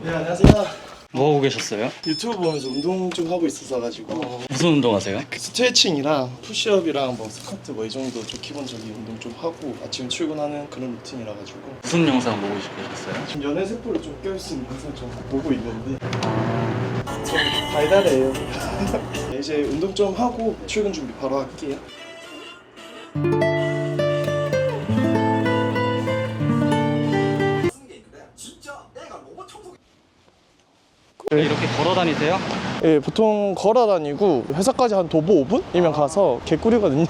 네, 안녕하세요. 뭐 하고 계셨어요? 유튜브 보면서 운동 좀 하고 있어가지고 무슨 운동 하세요? 스트레칭이랑 푸시업이랑 뭐 스쿼트 뭐 이 정도 좀 기본적인 운동 좀 하고 아침 출근하는 그런 루틴이라 가지고 무슨 영상 보고 계셨어요? 지금 연애 세포를 좀 껴있는 영상 좀 보고 있는데 좀 달달해요. 네, 이제 운동 좀 하고 출근 준비 바로 할게요. 이렇게 걸어 다니세요? 예, 보통 걸어 다니고 회사까지 한 도보 5분이면 가서 개꿀이거든요.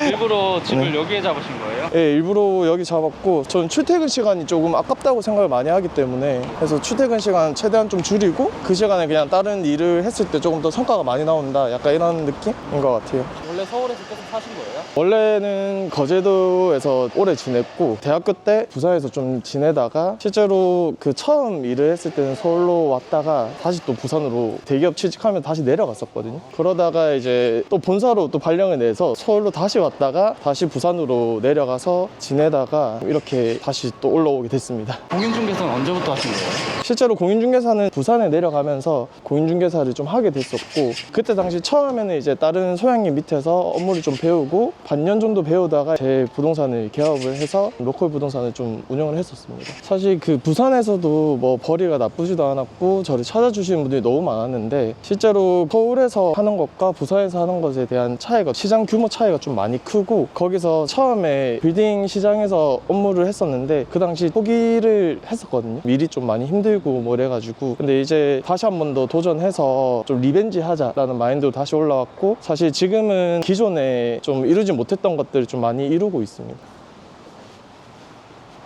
일부러 집을 네. 여기에 잡으신 거예요? 예, 일부러 여기 잡았고 저는 출퇴근 시간이 조금 아깝다고 생각을 많이 하기 때문에 그래서 출퇴근 시간 최대한 좀 줄이고 그 시간에 그냥 다른 일을 했을 때 조금 더 성과가 많이 나온다 약간 이런 느낌인 것 같아요. 원래 서울에서 계속 사신 거예요? 원래는 거제도에서 오래 지냈고 대학교 때 부산에서 좀 지내다가 실제로 그 처음 일을 했을 때는 서울로 왔다가 다시 또 부산으로 대기업 취직하면 다시 내려갔었거든요. 그러다가 이제 또 본사로 또 발령을 내서 서울로 다시 왔다가 다시 부산으로 내려가서 지내다가 이렇게 다시 또 올라오게 됐습니다. 공인중개사는 언제부터 하신 거예요? 실제로 공인중개사는 부산에 내려가면서 공인중개사를 좀 하게 됐었고 그때 당시 처음에는 이제 다른 소장님 밑에서 업무를 좀 배우고 반년 정도 배우다가 제 부동산을 개업을 해서 로컬 부동산을 좀 운영을 했었습니다. 사실 그 부산에서도 뭐 벌이가 나쁘지도 않았고 저를 찾아주시는 분들이 너무 많았는데 실제로 서울에서 하는 것과 부산에서 하는 것에 대한 차이가 시장 규모 차이가 좀 많이 크고 거기서 처음에 빌딩 시장에서 업무를 했었는데 그 당시 포기를 했었거든요. 일이 좀 많이 힘들고 뭐 이래가지고 근데 이제 다시 한 번 더 도전해서 좀 리벤지 하자라는 마인드로 다시 올라왔고 사실 지금은 기존에 좀 이루지 못했던 것들을 좀 많이 이루고 있습니다.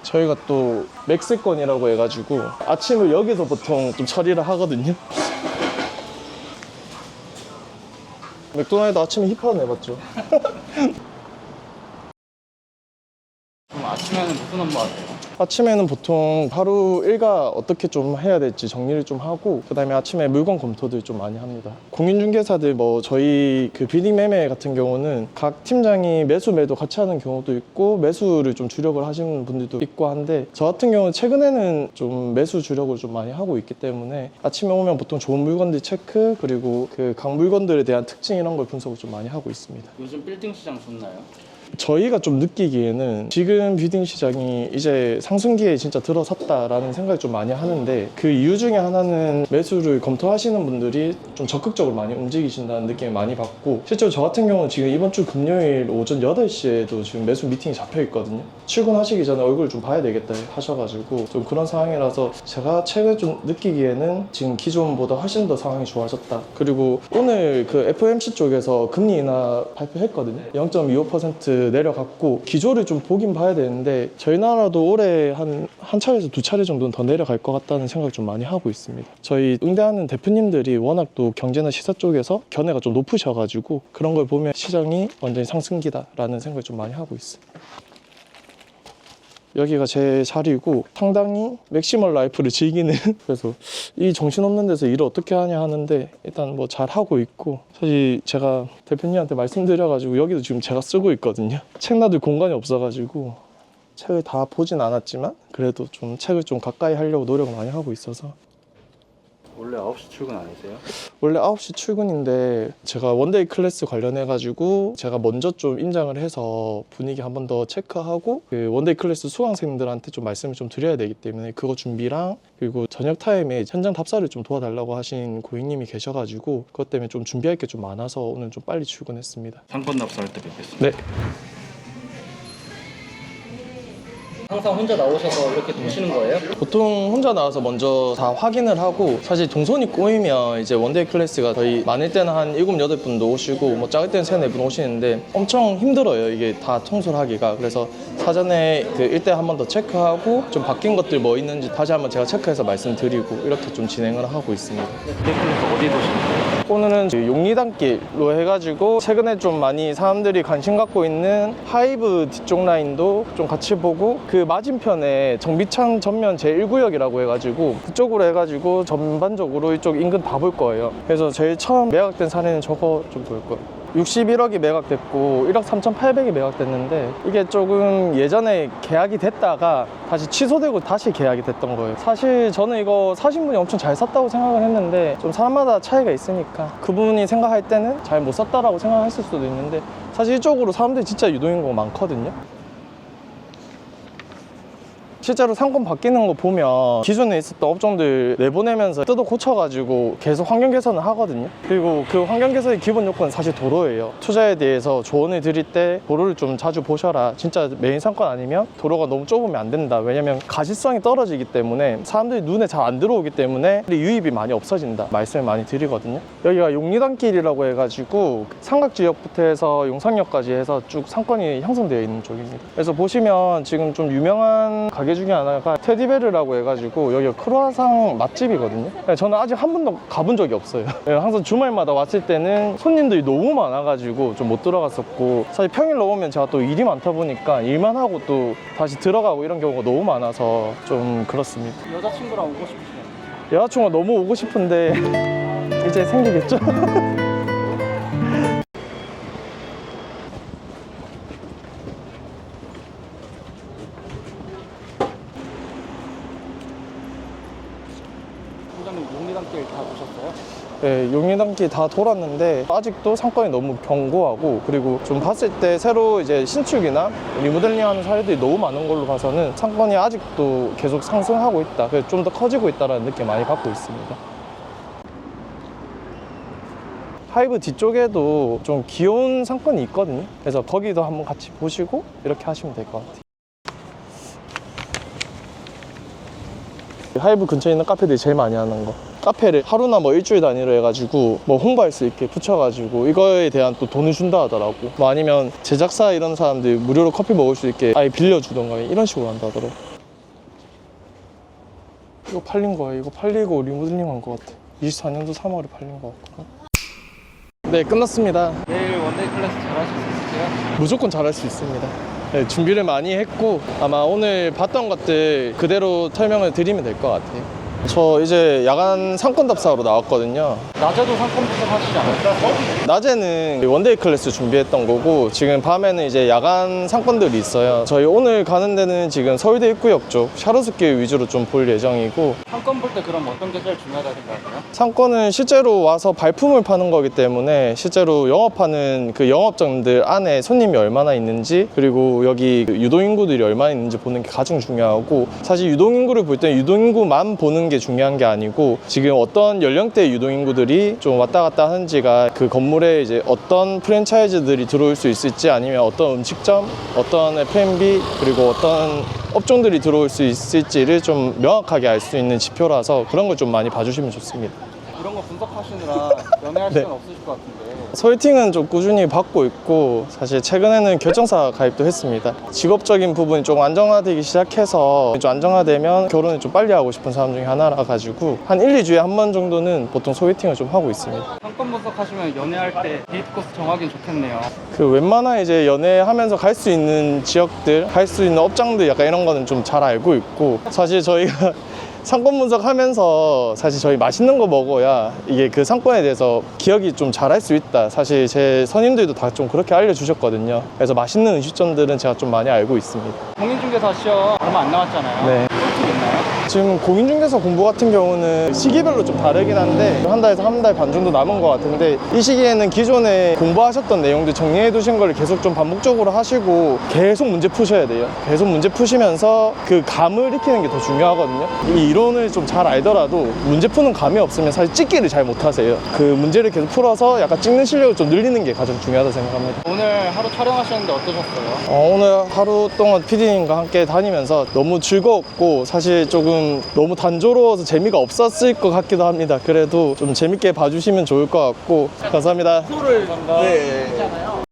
저희가 또 맥스권이라고 해가지고 아침을 여기서 보통 좀 처리를 하거든요. 맥도날드 아침에 힙합 내봤죠. 그럼 아침에는 무슨 업무 하세요? 아침에는 보통 하루 일과 어떻게 좀 해야 될지 정리를 좀 하고 그 다음에 아침에 물건 검토들 좀 많이 합니다. 공인중개사들 뭐 저희 그 비딩 매매 같은 경우는 각 팀장이 매수 매도 같이 하는 경우도 있고 매수를 좀 주력을 하시는 분들도 있고 한데 저 같은 경우는 최근에는 좀 매수 주력을 좀 많이 하고 있기 때문에 아침에 오면 보통 좋은 물건들 체크 그리고 그 각 물건들에 대한 특징 이런 걸 분석을 좀 많이 하고 있습니다. 요즘 빌딩 시장 좋나요? 저희가 좀 느끼기에는 지금 빌딩 시장이 이제 상승기에 진짜 들어섰다라는 생각을 좀 많이 하는데 그 이유 중에 하나는 매수를 검토하시는 분들이 좀 적극적으로 많이 움직이신다는 느낌을 많이 받고 실제로 저 같은 경우는 지금 이번 주 금요일 오전 8시에도 지금 매수 미팅이 잡혀 있거든요. 출근하시기 전에 얼굴 좀 봐야 되겠다 하셔가지고 좀 그런 상황이라서 제가 최근 좀 느끼기에는 지금 기존보다 훨씬 더 상황이 좋아졌다. 그리고 오늘 그 FOMC 쪽에서 금리 인하 발표했거든요. 0.25% 내려갔고 기조를 좀 보긴 봐야 되는데 저희 나라도 올해 한 차례에서 두 차례 정도는 더 내려갈 것 같다는 생각을 좀 많이 하고 있습니다. 저희 응대하는 대표님들이 워낙 또 경제나 시사 쪽에서 견해가 좀 높으셔가지고 그런 걸 보면 시장이 완전히 상승기다라는 생각을 좀 많이 하고 있어요. 여기가 제 자리고 상당히 맥시멀 라이프를 즐기는 그래서 이 정신없는 데서 일을 어떻게 하냐 하는데 일단 뭐 잘하고 있고 사실 제가 대표님한테 말씀드려가지고 여기도 지금 제가 쓰고 있거든요. 책 놔둘 공간이 없어가지고 책을 다 보진 않았지만 그래도 좀 책을 좀 가까이 하려고 노력을 많이 하고 있어서 원래 9시 출근 아니세요? 원래 9시 출근인데 제가 원데이 클래스 관련해가지고 제가 먼저 좀 인장을 해서 분위기 한 번 더 체크하고 그 원데이 클래스 수강생들한테 좀 말씀을 좀 드려야 되기 때문에 그거 준비랑 그리고 저녁 타임에 현장 답사를 좀 도와달라고 하신 고객님이 계셔가지고 그것 때문에 좀 준비할 게 좀 많아서 오늘 좀 빨리 출근했습니다. 상권 답사할 때 뵙겠습니다. 네. 항상 혼자 나오셔서 이렇게 도시는 거예요? 보통 혼자 나와서 먼저 다 확인을 하고 사실 동선이 꼬이면 이제 원데이 클래스가 거의 많을 때는 한 7, 8분도 오시고 뭐 작을 때는 3, 4분 오시는데 엄청 힘들어요. 이게 다 청소를 하기가. 그래서 사전에 그 일대 한 번 더 체크하고 좀 바뀐 것들 뭐 있는지 다시 한번 제가 체크해서 말씀드리고 이렇게 좀 진행을 하고 있습니다. 대표님도 어디 도시는 거예요? 오늘은 용리단길로 해가지고 최근에 좀 많이 사람들이 관심 갖고 있는 하이브 뒤쪽 라인도 좀 같이 보고 그 맞은편에 정비창 전면 제1구역이라고 해가지고 그쪽으로 해가지고 전반적으로 이쪽 인근 다 볼 거예요. 그래서 제일 처음 매각된 사례는 저거 좀 볼 거예요. 61억이 매각됐고 1억 3,800이 매각됐는데 이게 조금 예전에 계약이 됐다가 다시 취소되고 다시 계약이 됐던 거예요. 사실 저는 이거 사신 분이 엄청 잘 샀다고 생각을 했는데 좀 사람마다 차이가 있으니까 그분이 생각할 때는 잘 못 샀다라고 생각했을 수도 있는데 사실 이쪽으로 사람들이 진짜 유동인구가 많거든요. 실제로 상권 바뀌는 거 보면 기존에 있었던 업종들 내보내면서 뜯어 고쳐가지고 계속 환경 개선을 하거든요. 그리고 그 환경 개선의 기본 요건은 사실 도로예요. 투자에 대해서 조언을 드릴 때 도로를 좀 자주 보셔라. 진짜 메인 상권 아니면 도로가 너무 좁으면 안 된다. 왜냐면 가시성이 떨어지기 때문에 사람들이 눈에 잘 안 들어오기 때문에 유입이 많이 없어진다 말씀을 많이 드리거든요. 여기가 용리단길이라고 해가지고 삼각지역부터 해서 용산역까지 해서 쭉 상권이 형성되어 있는 쪽입니다. 그래서 보시면 지금 좀 유명한 가게 중에 하나가 테디베르라고 해가지고 여기가 크루아상 맛집이거든요. 저는 아직 한 번도 가본 적이 없어요. 항상 주말마다 왔을 때는 손님들이 너무 많아가지고 좀 못 들어갔었고, 사실 평일로 오면 제가 또 일이 많다 보니까 일만 하고 또 다시 들어가고 이런 경우가 너무 많아서 좀 그렇습니다. 여자친구랑 오고 싶으시네요. 여자친구가 너무 오고 싶은데 이제 생기겠죠? 팀장님 용리단길 다 보셨어요? 네, 용리단길 다 돌았는데 아직도 상권이 너무 견고하고, 그리고 좀 봤을 때 새로 이제 신축이나 리모델링 하는 사례들이 너무 많은 걸로 봐서는 상권이 아직도 계속 상승하고 있다, 그래서 좀 더 커지고 있다는 느낌 많이 받고 있습니다. 하이브 뒤쪽에도 좀 귀여운 상권이 있거든요. 그래서 거기도 한번 같이 보시고 이렇게 하시면 될 것 같아요. 하이브 근처에 있는 카페들이 제일 많이 하는 거, 카페를 하루나 뭐 일주일 단위로 해가지고 뭐 홍보할 수 있게 붙여가지고 이거에 대한 또 돈을 준다 하더라고. 뭐 아니면 제작사 이런 사람들 무료로 커피 먹을 수 있게 아예 빌려주던가 이런 식으로 한다 하더라고. 이거 팔린 거야. 이거 팔리고 리모델링 한 것 같아. 24년도 3월에 팔린 거 같고. 네, 끝났습니다. 내일 원데이 클래스 잘하실 수 있으세요? 무조건 잘할 수 있습니다. 네, 준비를 많이 했고 아마 오늘 봤던 것들 그대로 설명을 드리면 될 것 같아요. 저 이제 야간 상권 답사로 나왔거든요. 낮에도 상권 분석하시지 않을까요? 낮에는 원데이 클래스 준비했던 거고, 지금 밤에는 이제 야간 상권들이 있어요. 저희 오늘 가는 데는 지금 서울대 입구역 쪽 샤로스길 위주로 좀 볼 예정이고, 상권 볼 때 그럼 어떤 게 제일 중요하다 생각하세요? 상권은 실제로 와서 발품을 파는 거기 때문에 실제로 영업하는 그 영업장들 안에 손님이 얼마나 있는지, 그리고 여기 유동인구들이 얼마나 있는지 보는 게 가장 중요하고, 사실 유동인구를 볼 때는 유동인구만 보는 게 중요한 게 아니고 지금 어떤 연령대의 유동인구들이 좀 왔다 갔다 하는지가, 그 건물에 이제 어떤 프랜차이즈들이 들어올 수 있을지, 아니면 어떤 음식점, 어떤 F&B, 그리고 어떤 업종들이 들어올 수 있을지를 좀 명확하게 알 수 있는 지표라서 그런 걸 좀 많이 봐주시면 좋습니다. 이런 거 분석하시느라 연애할 네. 시간 없으실 것 같은데. 소개팅은 좀 꾸준히 받고 있고, 사실 최근에는 결정사 가입도 했습니다. 직업적인 부분이 좀 안정화되기 시작해서, 좀 안정화되면 결혼을 좀 빨리 하고 싶은 사람 중에 하나라 가지고 한 1, 2주에 한 번 정도는 보통 소개팅을 좀 하고 있습니다. 상권 분석하시면 연애할 때 데이트 코스 정하긴 좋겠네요. 그 웬만한 이제 연애하면서 갈 수 있는 지역들, 갈 수 있는 업장들 약간 이런 거는 좀 잘 알고 있고, 사실 저희가 상권 분석하면서 사실 저희 맛있는 거 먹어야 이게 그 상권에 대해서 기억이 좀 잘할 수 있다, 사실 제 선임들도 다 좀 그렇게 알려주셨거든요. 그래서 맛있는 음식점들은 제가 좀 많이 알고 있습니다. 공인중개사 시험 얼마 안 남았잖아요. 네. 꿀팁 있나요? 지금 공인중개사 공부 같은 경우는 시기별로 좀 다르긴 한데 한 달에서 한 달 반 정도 남은 것 같은데, 이 시기에는 기존에 공부하셨던 내용들 정리해 두신 걸 계속 좀 반복적으로 하시고 계속 문제 푸셔야 돼요. 계속 문제 푸시면서 그 감을 익히는 게 더 중요하거든요. 이 이론을 좀 잘 알더라도 문제 푸는 감이 없으면 사실 찍기를 잘 못하세요. 그 문제를 계속 풀어서 약간 찍는 실력을 좀 늘리는 게 가장 중요하다고 생각합니다. 오늘 하루 촬영하셨는데 어떠셨어요? 오늘 하루 동안 PD님과 함께 다니면서 너무 즐거웠고, 사실 조금 너무 단조로워서 재미가 없었을 것 같기도 합니다. 그래도 좀 재밌게 봐주시면 좋을 것 같고, 감사합니다. 프로를 네. 하잖아요.